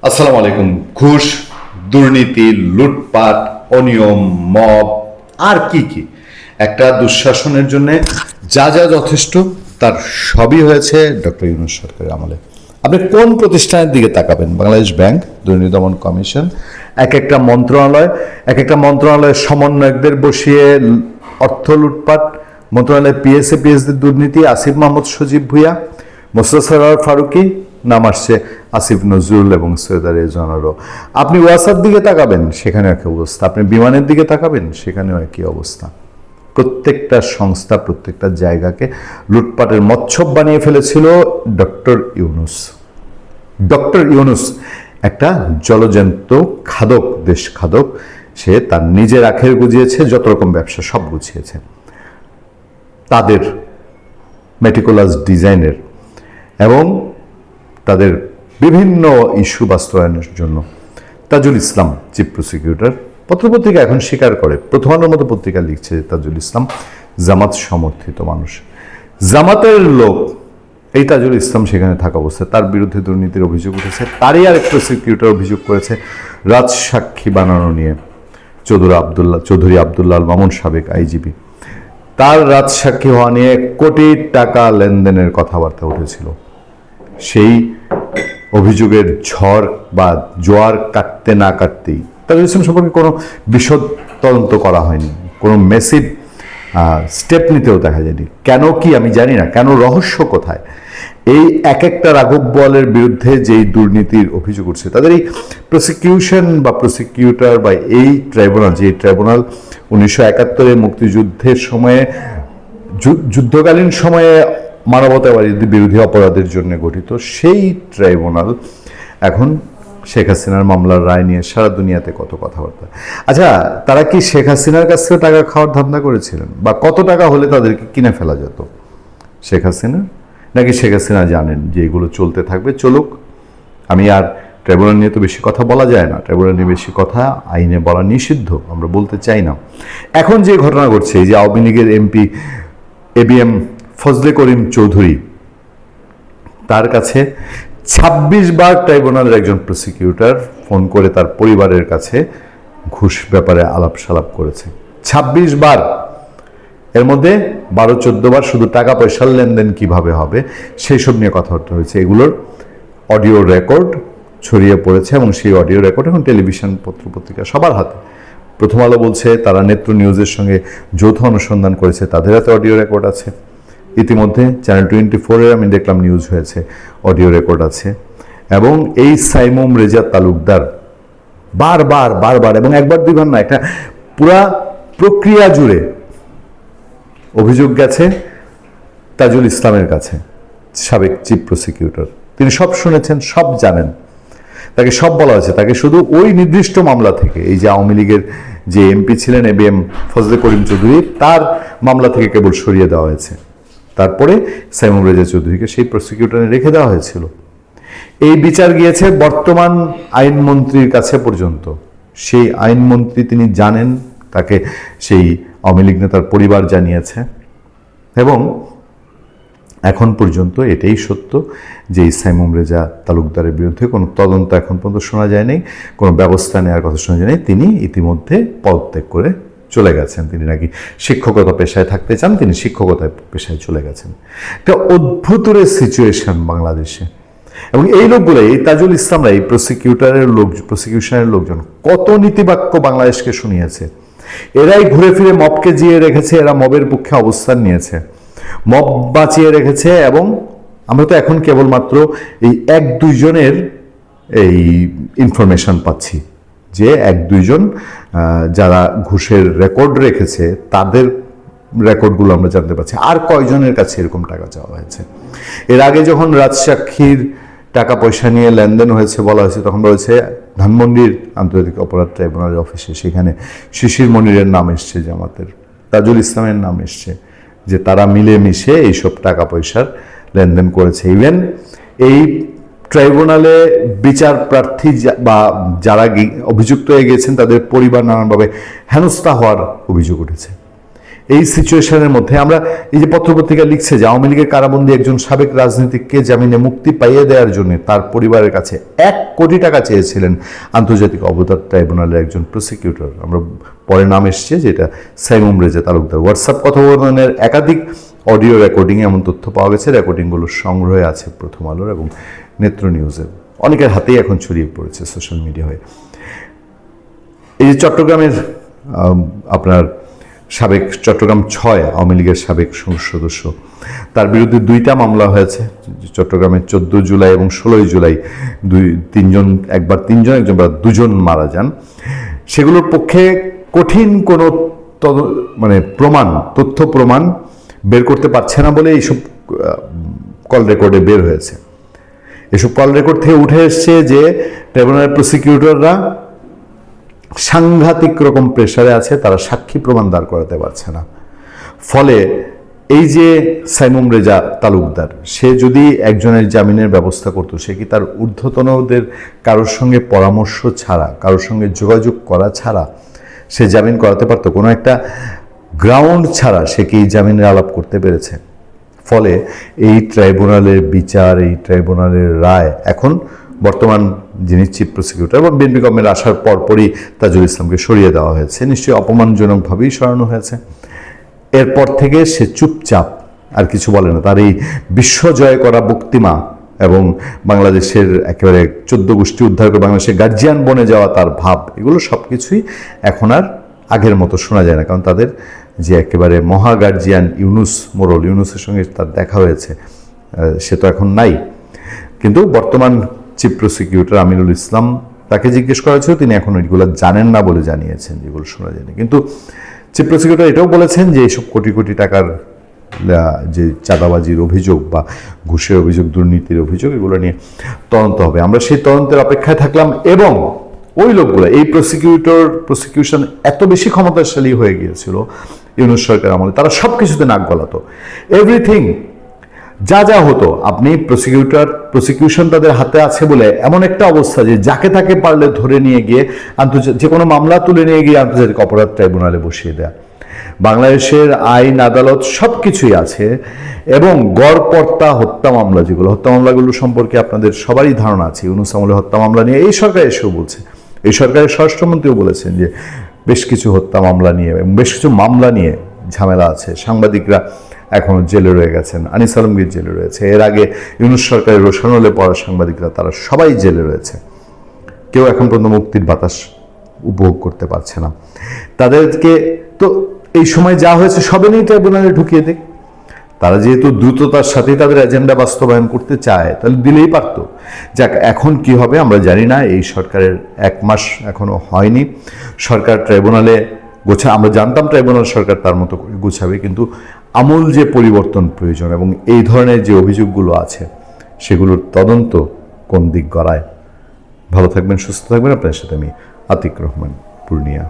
আসসালামু আলাইকুম। ঘুষ, দুর্নীতি, লুটপাট, অনিয়ম, মব আর কি কি একটা দুঃশাসনের জন্য যা যা যথেষ্ট তার সবই হয়েছে ডক্টর ইউনূস সরকারের আমলে। আপনি কোন প্রতিষ্ঠানের দিকে তাকাবেন? বাংলাদেশ ব্যাংক, দুর্নীতি দমন কমিশন, এক একটা মন্ত্রণালয়ের সমন্বয়কদের বসিয়ে অর্থ লুটপাট, মন্ত্রণালয়ের পিএসসি দুর্নীতি, আসিফ মাহমুদ, সজীব ভুঁইয়া, মোস্তফা সরোয়ার ফারুকী, নাম আসছে আসিফ নজরুল এবং সৈয়দ রেজওয়ানেরও। আপনি ওয়াসার দিকে তাকাবেন, সেখানে একই অবস্থা। আপনি বিমানের দিকে তাকাবেন, সেখানেও একই অবস্থা। প্রত্যেকটা সংস্থা, প্রত্যেকটা জায়গাকে লুটপাটের মচ্ছব বানিয়ে ফেলেছিল ডক্টর ইউনূস একটা জলজন্ত খাদক, দেশ খাদক। সে তার নিজের আখের গুজিয়েছে, যত রকম ব্যবসা সব গুছিয়েছে তাদের মেটিকুলাস ডিজাইনের এবং তাদের বিভিন্ন ইস্যু বাস্তবায়নের জন্য। তাজুল ইসলাম চিফ প্রসিকিউটর, পত্রপত্রিকা এখন স্বীকার করে, প্রথম আলোর মতো পত্রিকা লিখছে তাজুল ইসলাম জামাত সমর্থিত মানুষ, জামাতের লোক। এই তাজুল ইসলাম সেখানে থাকা অবস্থায় তার বিরুদ্ধে দুর্নীতির অভিযোগ উঠেছে। তারই আরেক প্রসিকিউটর অভিযোগ করেছে রাজসাক্ষী বানানো নিয়ে। চৌধুরী আবদুল্লাহ আল মামুন, সাবেক আইজিপি, তার রাজসাক্ষী হওয়া নিয়ে কোটি টাকা লেনদেনের কথাবার্তা উঠেছিল। সেই অভিযোগের ঝড় বা জোয়ার কাটতে না কাটতেই তাজুল ইসলাম সম্পর্কে কোনো বিশদ তদন্ত করা হয়নি, কোনো মেসিভ স্টেপ নিতেও দেখা যায়নি। কেন কি আমি জানি না, কেন, রহস্য কোথায়? এই এক একটা রাঘব বোয়ালের বিরুদ্ধে যেই দুর্নীতির অভিযোগ উঠছে, তাদের এই প্রসিকিউশন বা প্রসিকিউটর বা এই ট্রাইব্যুনাল, যে ট্রাইব্যুনাল 1971-এ মুক্তিযুদ্ধের সময়ে, যুদ্ধকালীন সময়ে মানবতাবাদী বিরোধী অপরাধের জন্য গঠিত, সেই ট্রাইব্যুনাল এখন শেখ হাসিনার মামলার রায় নিয়ে সারা দুনিয়াতে কত কথাবার্তা। আচ্ছা, তারা কি শেখ হাসিনার কাছ থেকে টাকা খাওয়ার ধান্দা করেছিলেন? বা কত টাকা হলে তাদেরকে কিনে ফেলা যেত শেখ হাসিনা? নাকি শেখ হাসিনা জানেন যে এগুলো চলতে থাকবে, চলুক, আমি আর ট্রাইব্যুনাল নিয়ে তো বেশি কথা বলা যায় না, ট্রাইব্যুনাল নিয়ে বেশি কথা আইনে বলা নিষিদ্ধ, আমরা বলতে চাই না। এখন যে ঘটনা ঘটছে, এই যে আওয়ামী লীগের এমপি এবিএম ফজলে করিম চৌধুরী, তার কাছে 26 বার ট্রাইব্যুনালের একজন প্রসিকিউটর ফোন করে তার পরিবারের কাছে ঘুষ ব্যাপারে আলাপ সালাপ করেছে। 26 বার। এর মধ্যে 12-14 বার শুধু টাকা পয়সার লেনদেন কিভাবে হবে সেই সব নিয়ে কথাবার্তা হয়েছে। এগুলোর অডিও রেকর্ড ছড়িয়ে পড়েছে এবং সেই অডিও রেকর্ড এখন টেলিভিশন, পত্রপত্রিকা সবার হাতে। প্রথম আলো বলছে তারা নেত্র নিউজের সঙ্গে যৌথ অনুসন্ধান করেছে, তাদের হাতে অডিও রেকর্ড আছে। ইতিমধ্যে চ্যানেল 24-এর আমি দেখলাম নিউজ হয়েছে, অডিও রেকর্ড আছে। এবং এই সাইমুম রেজা তালুকদার বারবার এবং একবার দুইবার না, একটা পুরা প্রক্রিয়া জুড়ে অভিযোগ গেছে তাজুল ইসলামের কাছে, সাবেক চিফ প্রসিকিউটর। তিনি সব শুনেছেন, সব জানেন, তাকে সব বলা হয়েছে। তাকে শুধু ওই নির্দিষ্ট মামলা থেকে, এই যে আওয়ামী লীগের যে এমপি ছিলেন এবিএম ফজলে করিম চৌধুরী, তার মামলা থেকে কেবল সরিয়ে দেওয়া হয়েছে। তারপরে সাইমুম রেজা চৌধুরীকে সেই প্রসিকিউটরে রেখে দেওয়া হয়েছিল। এই বিচার গিয়েছে বর্তমান আইনমন্ত্রীর কাছে পর্যন্ত। সেই আইনমন্ত্রী, তিনি জানেন, তাকে সেই আওয়ামী লীগ নেতার পরিবার জানিয়েছে। এবং এখন পর্যন্ত এটাই সত্য যে সাইমুম রেজা তালুকদারের বিরুদ্ধে কোনো তদন্ত এখন পর্যন্ত শোনা যায়নি, কোনো ব্যবস্থা নেওয়ার কথা শোনা যায়নি। তিনি ইতিমধ্যে পদত্যাগ করে চলে গেছেন। তিনি নাকি শিক্ষকতা পেশায় থাকতে চান, তিনি শিক্ষকতা পেশায় চলে গেছেন। একটা অদ্ভুতরে সিচুয়েশন বাংলাদেশে। এবং এই লোকগুলো, এই তাজুল ইসলামরা, এই প্রসিকিউশনের লোকজন কত নীতিবাক্য বাংলাদেশকে শুনিয়েছে। এরাই ঘুরে ফিরে মবকে জিয়ে রেখেছে, এরা মবের পক্ষে অবস্থান নিয়েছে, মব বাঁচিয়ে রেখেছে। এবং আমরা তো এখন কেবলমাত্র এই 1-2 জনের এই ইনফরমেশন পাচ্ছি, যে 1-2 জন যারা ঘুষের রেকর্ড রেখেছে তাদের রেকর্ডগুলো আমরা জানতে পারছি। আর কয়জনের কাছে এরকম টাকা চাওয়া হয়েছে? এর আগে যখন রাজসাক্ষীর টাকা পয়সা নিয়ে লেনদেন হয়েছে, বলা হয়েছে, তখন বলেছে ধানমন্ডির আন্তর্জাতিক অপরাধ ট্রাইব্যুনালের অফিসে, সেখানে শিশির মনিরের নাম এসছে, জামাতের তাজুল ইসলামের নাম এসছে, যে তারা মিলেমিশে এইসব টাকা পয়সার লেনদেন করেছে। ইভেন এই ট্রাইব্যুনালে বিচার প্রার্থী বা যারা অভিযুক্ত হয়ে গিয়েছেন তাদের পরিবার নানানভাবে হেনস্থা হওয়ার অভিযোগ উঠেছে। এই সিচুয়েশনের মধ্যে আমরা এই যে পত্রপত্রিকা লিখছে যে আওয়ামী লীগের কারাবন্দী একজন সাবেক রাজনীতিককে জামিনে মুক্তি পাইয়ে দেওয়ার জন্য তার পরিবারের কাছে 1 কোটি টাকা চেয়েছিলেন আন্তর্জাতিক অবতার ট্রাইব্যুনালের একজন প্রসিকিউটর। আমরা পরে নাম এসছে যেটা সাইমুম রেজা তালুকদার। হোয়াটসঅ্যাপ কথোপকথনের একাধিক অডিও রেকর্ডিংয়ে এমন তথ্য পাওয়া গেছে, রেকর্ডিংগুলো সংগ্রহে আছে প্রথম আলোর এবং নেত্র নিউজের। অনেকের হাতেই এখন ছড়িয়ে পড়েছে সোশ্যাল মিডিয়া হয়ে। এই যে চট্টগ্রামের আপনার সাবেক চট্টগ্রাম 6 আওয়ামী লীগের সাবেক সংসদ সদস্য, তার বিরুদ্ধে 2টা মামলা হয়েছে চট্টগ্রামের 14 জুলাই এবং 16 জুলাই। একবার তিনজন একবার 2জন মারা যান। সেগুলোর পক্ষে কঠিন কোনো তথ্য প্রমাণ বের করতে পারছে না বলে এইসব কল রেকর্ডে বের হয়েছে। এসব কল রেকর্ড থেকে উঠে এসছে যে ট্রাইব্যুনালের প্রসিকিউটররা সাংঘাতিক রকম প্রেসারে আছে, তারা সাক্ষী প্রমাণ দাঁড় করাতে পারছে না। ফলে এই যে সাইমুম রেজা তালুকদার, সে যদি একজনের জামিনের ব্যবস্থা করতো, সে কি তার ঊর্ধ্বতনদের কারোর সঙ্গে পরামর্শ ছাড়া, কারোর সঙ্গে যোগাযোগ করা ছাড়া সে জামিন করাতে পারতো? কোনো একটা গ্রাউন্ড ছাড়া সে কি জামিনের আলাপ করতে পেরেছে? ফলে এই ট্রাইব্যুনালের বিচার, এই ট্রাইব্যুনালের রায় এখন বর্তমান যিনি চিফ প্রসিকিউটর এবং বিএনপি গভর্নমেন্ট আসার পরপরই তাজুল ইসলামকে সরিয়ে দেওয়া হয়েছে, নিশ্চয়ই অপমানজনকভাবেই সরানো হয়েছে। এরপর থেকে সে চুপচাপ, আর কিছু বলে না। তার এই বিশ্বজয় করা বক্তিমা এবং বাংলাদেশের একেবারে 14 গোষ্ঠী উদ্ধার করে বাংলাদেশের গার্জিয়ান বনে যাওয়া তার ভাব, এগুলো সব কিছুই এখন আর আগের মতো শোনা যায় না। কারণ তাদের যে একেবারে মহা গার্জিয়ান ইউনুসের সঙ্গে তার দেখা হয়েছে, সে তো এখন নাই। কিন্তু বর্তমান চিফ প্রসিকিউটর আমিনুল ইসলাম, তাকে জিজ্ঞেস করা হয়েছিল, তিনি এখন এগুলো জানেন না বলে জানিয়েছেন, যেগুলো শোনা যায়নি। কিন্তু চিফ প্রসিকিউটর এটাও বলেছেন যে এইসব কোটি কোটি টাকার যে চাঁদাবাজির অভিযোগ বা ঘুষের অভিযোগ, দুর্নীতির অভিযোগ, এগুলো নিয়ে তদন্ত হবে। আমরা সেই তদন্তের অপেক্ষায় থাকলাম এবং ওই লোকগুলো, এই প্রসিকিউশন এত বেশি ক্ষমতাশালী হয়ে গিয়েছিল ইউনূস সরকার আমলে, তারা সব কিছুতে নাক গলাতো। এভরিথিং যা যা হতো, আপনি প্রসিকিউশন তাদের হাতে আছে বলে এমন একটা অবস্থা যে যাকে তাকে পারলে ধরে নিয়ে গিয়ে যে কোনো মামলা তুলে নিয়ে গিয়ে আন্তর্জাতিক অপরাধ ট্রাইব্যুনালে বসিয়ে দেয়া। বাংলাদেশের আইন আদালত সব কিছুই আছে এবং গড়পড়তা হত্যা মামলা, হত্যা মামলাগুলো সম্পর্কে আপনাদের সবারই ধারণা আছে। ইউনূস আমলে হত্যা মামলা নিয়ে এই সরকার এসেও বলছে, এই সরকারের স্বরাষ্ট্রমন্ত্রীও বলেছেন যে বেশ কিছু হত্যা মামলা নিয়ে এবং বেশ কিছু মামলা নিয়ে ঝামেলা আছে। সাংবাদিকরা এখনও জেলে রয়ে গেছেন, আনিস আলমগীর জেলে রয়েছে। এর আগে ইউনূস সরকারের রোশানলে পড়া সাংবাদিকরা, তারা সবাই জেলে রয়েছে। কেউ এখন পর্যন্ত মুক্তির বাতাস উপভোগ করতে পারছে না। তাদেরকে তো এই সময় যা হয়েছে সবে নিয়ে ট্রাইব্যুনালে ঢুকিয়ে দেয়। তারা যেহেতু দ্রুততার সাথেই তাদের এজেন্ডা বাস্তবায়ন করতে চায়, তাহলে দিলেই পারত। যাক, এখন কি হবে আমরা জানি না। এই সরকারের 1 মাস এখনো হয়নি। সরকার ট্রাইব্যুনালে আমরা জানতাম ট্রাইব্যুনাল সরকার তার মতো করে গোছাবে, কিন্তু আমূল যে পরিবর্তন প্রয়োজন এবং এই ধরনের যে অভিযোগগুলো আছে সেগুলোর তদন্ত কোন দিক গড়ায়। ভালো থাকবেন, সুস্থ থাকবেন। আপনার সাথে আমি আতিক রহমান, পূর্ণিয়া।